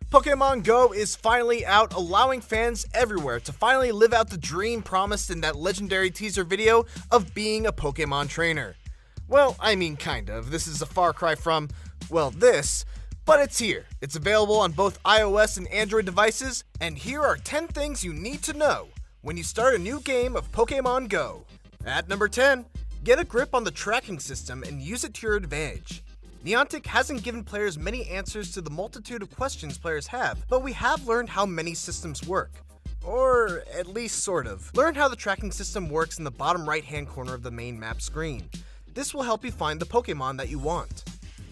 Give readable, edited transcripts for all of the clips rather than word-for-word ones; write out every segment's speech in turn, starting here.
Pokemon Go is finally out, allowing fans everywhere to finally live out the dream promised in that legendary teaser video of being a Pokemon trainer. Well, I mean kind of. This is a far cry from, well, this, but it's here. It's available on both iOS and Android devices, and here are 10 things you need to know when you start a new game of Pokemon Go. At number 10, get a grip on the tracking system and use it to your advantage. Niantic hasn't given players many answers to the multitude of questions players have, but we have learned how many systems work. Or at least sort of. Learn how the tracking system works in the bottom right hand corner of the main map screen. This will help you find the Pokemon that you want.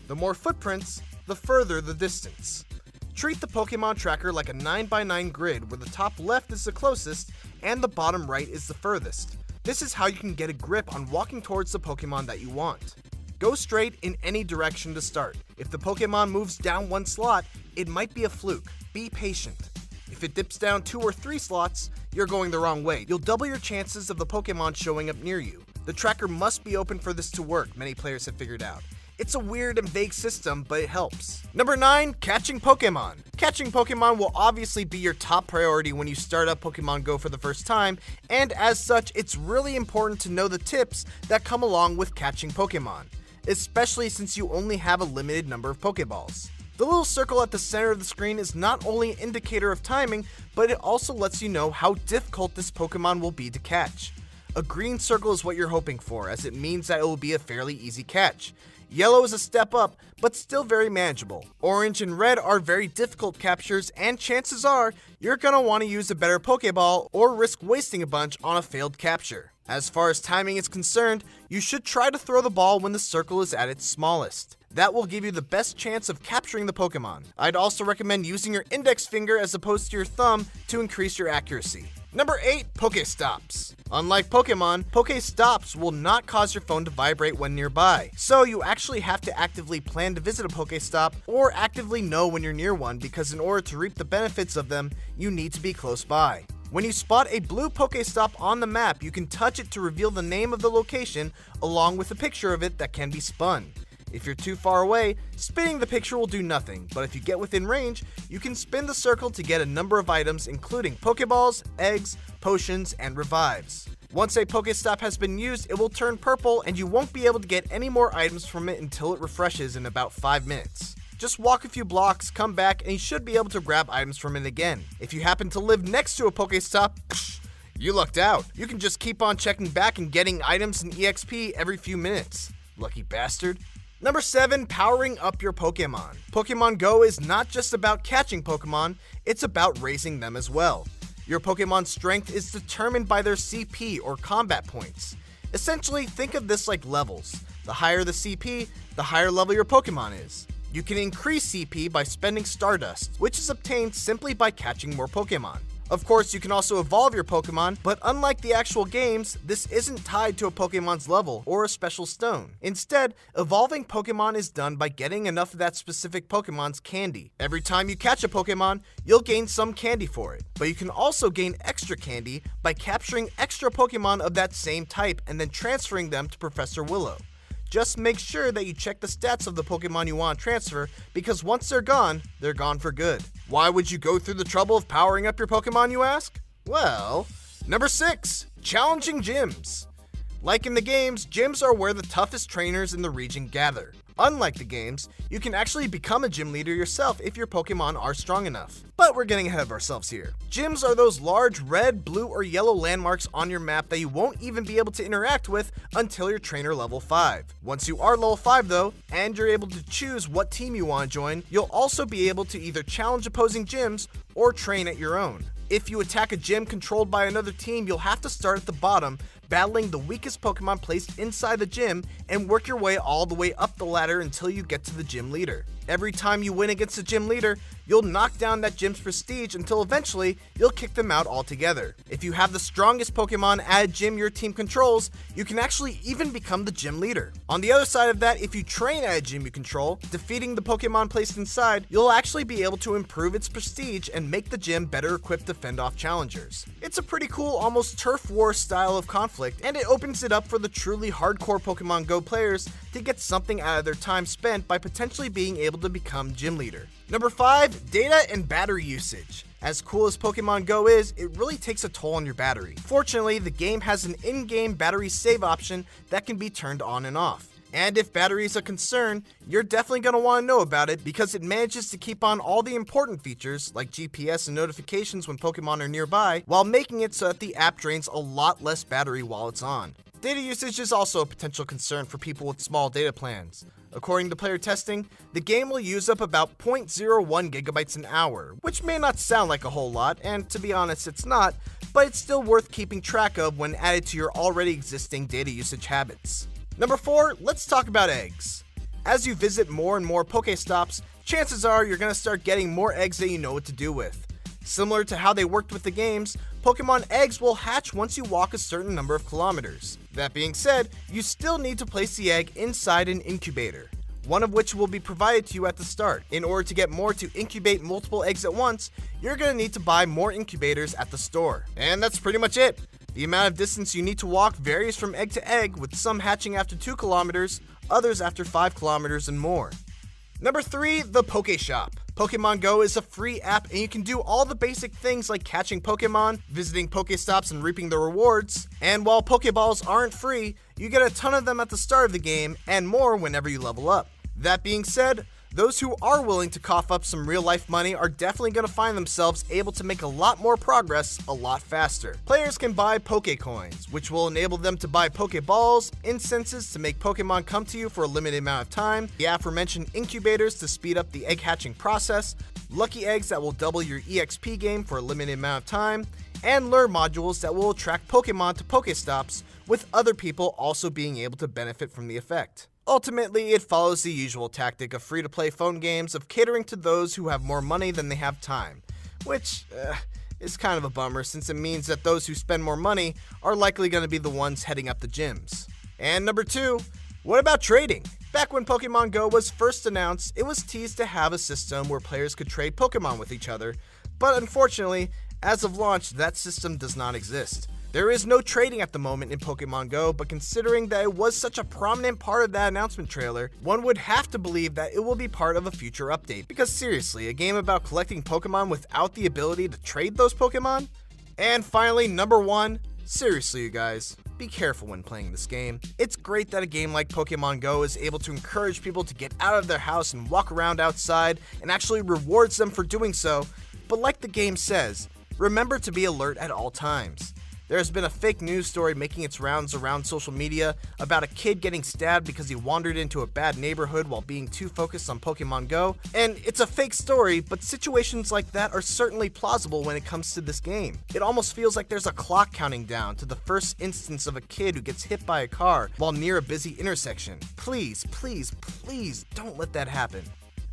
The more footprints, the further the distance. Treat the Pokemon tracker like a 9x9 grid where the top left is the closest and the bottom right is the furthest. This is how you can get a grip on walking towards the Pokemon that you want. Go straight in any direction to start. If the Pokemon moves down one slot, it might be a fluke. Be patient. If it dips down 2 or 3 slots, you're going the wrong way. You'll double your chances of the Pokemon showing up near you. The tracker must be open for this to work, many players have figured out. It's a weird and vague system, but it helps. Number 9, catching Pokemon. Catching Pokemon will obviously be your top priority when you start up Pokemon Go for the first time, and as such, it's really important to know the tips that come along with catching Pokemon, especially since you only have a limited number of Pokeballs. The little circle at the center of the screen is not only an indicator of timing, but it also lets you know how difficult this Pokemon will be to catch. A green circle is what you're hoping for, as it means that it will be a fairly easy catch. Yellow is a step up, but still very manageable. Orange and red are very difficult captures, and chances are you're gonna want to use a better Pokeball or risk wasting a bunch on a failed capture. As far as timing is concerned, you should try to throw the ball when the circle is at its smallest. That will give you the best chance of capturing the Pokemon. I'd also recommend using your index finger as opposed to your thumb to increase your accuracy. Number 8, Pokestops. Unlike Pokemon, Pokestops will not cause your phone to vibrate when nearby, so you actually have to actively plan to visit a Pokestop or actively know when you're near one, because in order to reap the benefits of them, you need to be close by. When you spot a blue Pokestop on the map, you can touch it to reveal the name of the location along with a picture of it that can be spun. If you're too far away, spinning the picture will do nothing, but if you get within range, you can spin the circle to get a number of items including Pokeballs, eggs, potions, and revives. Once a Pokestop has been used, it will turn purple and you won't be able to get any more items from it until it refreshes in about 5 minutes. Just walk a few blocks, come back, and you should be able to grab items from it again. If you happen to live next to a Pokestop, you lucked out. You can just keep on checking back and getting items and EXP every few minutes. Lucky bastard. Number 7, powering up your Pokemon. Pokemon Go is not just about catching Pokemon, it's about raising them as well. Your Pokemon's strength is determined by their CP or combat points. Essentially, think of this like levels. The higher the CP, the higher level your Pokemon is. You can increase CP by spending Stardust, which is obtained simply by catching more Pokemon. Of course, you can also evolve your Pokemon, but unlike the actual games, this isn't tied to a Pokemon's level or a special stone. Instead, evolving Pokemon is done by getting enough of that specific Pokemon's candy. Every time you catch a Pokemon, you'll gain some candy for it, but you can also gain extra candy by capturing extra Pokemon of that same type and then transferring them to Professor Willow. Just make sure that you check the stats of the Pokemon you want to transfer, because once they're gone for good. Why would you go through the trouble of powering up your Pokemon, you ask? Well, number 6, challenging gyms. Like in the games, gyms are where the toughest trainers in the region gather. Unlike the games, you can actually become a gym leader yourself if your Pokemon are strong enough. But we're getting ahead of ourselves here. Gyms are those large red, blue, or yellow landmarks on your map that you won't even be able to interact with until you're trainer level 5. Once you are level 5 though, and you're able to choose what team you want to join, you'll also be able to either challenge opposing gyms or train at your own. If you attack a gym controlled by another team, you'll have to start at the bottom, battling the weakest Pokemon placed inside the gym, and work your way all the way up the ladder until you get to the gym leader. Every time you win against the gym leader, you'll knock down that gym's prestige until eventually you'll kick them out altogether. If you have the strongest Pokemon at a gym your team controls, you can actually even become the gym leader. On the other side of that, if you train at a gym you control, defeating the Pokemon placed inside, you'll actually be able to improve its prestige and make the gym better equipped to fend off challengers. It's a pretty cool, almost turf war style of conflict, and it opens it up for the truly hardcore Pokemon Go players to get something out of their time spent by potentially being able to become gym leader. Number 5, data and battery usage. As cool as Pokemon Go is, it really takes a toll on your battery. Fortunately, the game has an in-game battery save option that can be turned on and off. And if battery is a concern, you're definitely going to want to know about it because it manages to keep on all the important features like GPS and notifications when Pokemon are nearby, while making it so that the app drains a lot less battery while it's on. Data usage is also a potential concern for people with small data plans. According to player testing, the game will use up about 0.01 gigabytes an hour, which may not sound like a whole lot, and to be honest it's not, but it's still worth keeping track of when added to your already existing data usage habits. Number 4, let's talk about eggs. As you visit more and more Pokestops, chances are you're going to start getting more eggs that you know what to do with. Similar to how they worked with the games, Pokemon eggs will hatch once you walk a certain number of kilometers. That being said, you still need to place the egg inside an incubator, one of which will be provided to you at the start. In order to get more to incubate multiple eggs at once, you're going to need to buy more incubators at the store. And that's pretty much it. The amount of distance you need to walk varies from egg to egg, with some hatching after 2 kilometers, others after 5 kilometers and more. Number 3, the Pokeshop. Pokemon Go is a free app and you can do all the basic things like catching Pokemon, visiting Pokestops and reaping the rewards. And while Pokeballs aren't free, you get a ton of them at the start of the game and more whenever you level up. That being said, those who are willing to cough up some real life money are definitely going to find themselves able to make a lot more progress a lot faster. Players can buy Pokecoins, which will enable them to buy Pokeballs, incenses to make Pokemon come to you for a limited amount of time, the aforementioned incubators to speed up the egg hatching process, lucky eggs that will double your EXP game for a limited amount of time, and lure modules that will attract Pokemon to Pokestops, with other people also being able to benefit from the effect. Ultimately, it follows the usual tactic of free-to-play phone games of catering to those who have more money than they have time, which is kind of a bummer since it means that those who spend more money are likely going to be the ones heading up the gyms. And number 2, what about trading? Back when Pokemon Go was first announced, it was teased to have a system where players could trade Pokemon with each other, but unfortunately, as of launch, that system does not exist. There is no trading at the moment in Pokemon Go, but considering that it was such a prominent part of that announcement trailer, one would have to believe that it will be part of a future update. Because seriously, a game about collecting Pokemon without the ability to trade those Pokemon? And finally, number 1, seriously you guys, be careful when playing this game. It's great that a game like Pokemon Go is able to encourage people to get out of their house and walk around outside and actually rewards them for doing so, but like the game says, remember to be alert at all times. There has been a fake news story making its rounds around social media about a kid getting stabbed because he wandered into a bad neighborhood while being too focused on Pokemon Go. And it's a fake story, but situations like that are certainly plausible when it comes to this game. It almost feels like there's a clock counting down to the first instance of a kid who gets hit by a car while near a busy intersection. Please, please, please don't let that happen.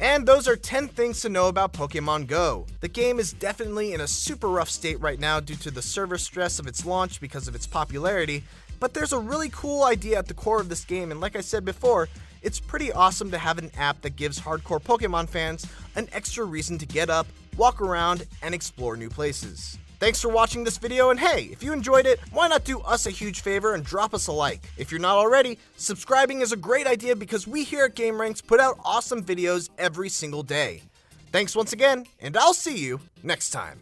And those are 10 things to know about Pokemon Go. The game is definitely in a super rough state right now due to the server stress of its launch because of its popularity, but there's a really cool idea at the core of this game, and like I said before, it's pretty awesome to have an app that gives hardcore Pokemon fans an extra reason to get up, walk around, and explore new places. Thanks for watching this video, and hey, if you enjoyed it, why not do us a huge favor and drop us a like? If you're not already, subscribing is a great idea because we here at GameRanks put out awesome videos every single day. Thanks once again, and I'll see you next time.